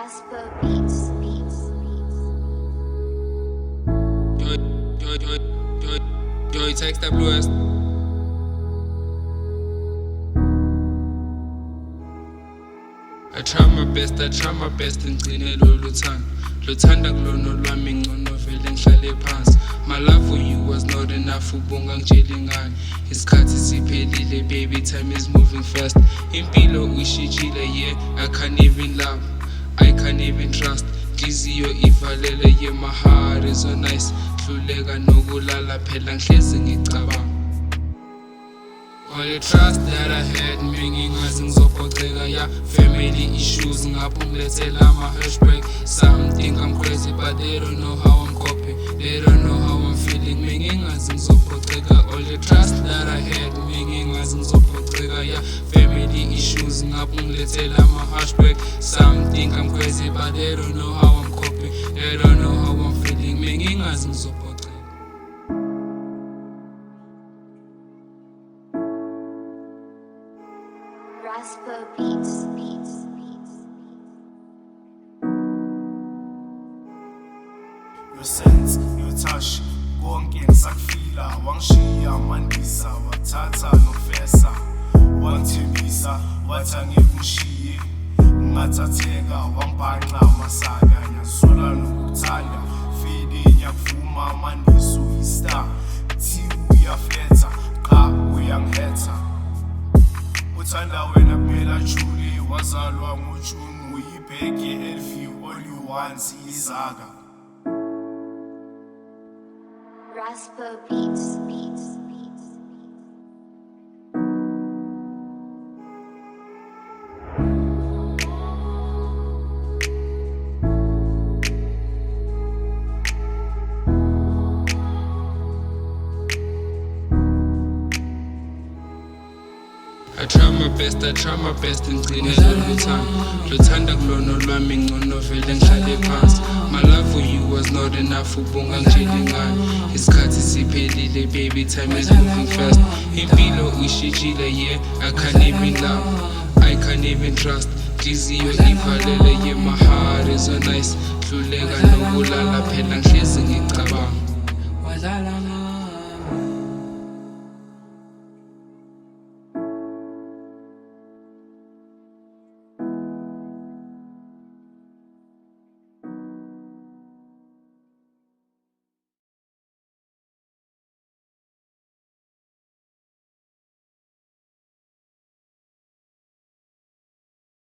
Rasper Beats. Joy text that blue ass. I try my best ngigcine lolu thando luthanda kulono lwami ngcono vele ngihlale phansi. My love for you was not enough ubonga ngitshela ingane isikhathi siphelile baby, time is moving fast. Impilo uyishintshile, yeah, I can't even love, I can't even trust. Inhliziyo ivalele, yeah, my heart is so nice. Hluleka nokulala phela ngihlezi ngicabanga. All the trust that I had, ngingazi ngizophoxeka, yeah. Family issues, ngapungilethela ama-hashbreak. Some think I'm crazy, but they don't know how I'm coping. They don't know how I'm feeling, ngingazi ngizophoxeka. All the trust that I had, ngingazi ngizophoxeka, yeah. Family issues, ngapungilethela ama-hashbreak. Some think I'm crazy, but they don't know how I'm coping. They don't know how I'm feeling, ngingazi ngizophoxeka. Rasper Beats. Your sense, your touch, konke ngisakufila. Wangishiya mandisa, wathatha nofesa. Wangithembisa, wathi angeke ungishiye. Ngathatheka, wangibhanqa amasaka. Ngiyasola nokukuthanda, fide ngiyakuvuma mandisa uyistar. Thi uyafetha, qa uyangihetha. Uthanda wena kuphela Julie, wazalwa ngoJune. Uyibheki Elfie, all you want izaka. Rasper Beats. I try my best ngigcine lolu thando luthanda kulono lwami ngcono vele ngihlale phansi. My love for you was not enough ubonga ngitshela ingane isikhathi siphelile baby, time is moving fast. Impilo uyishintshile, yeah, I can't even love, I can't even trust. Inhliziyo ivalele, yeah, my heart is so nice. Hluleka nokulala phela ngihlezi ngicabanga.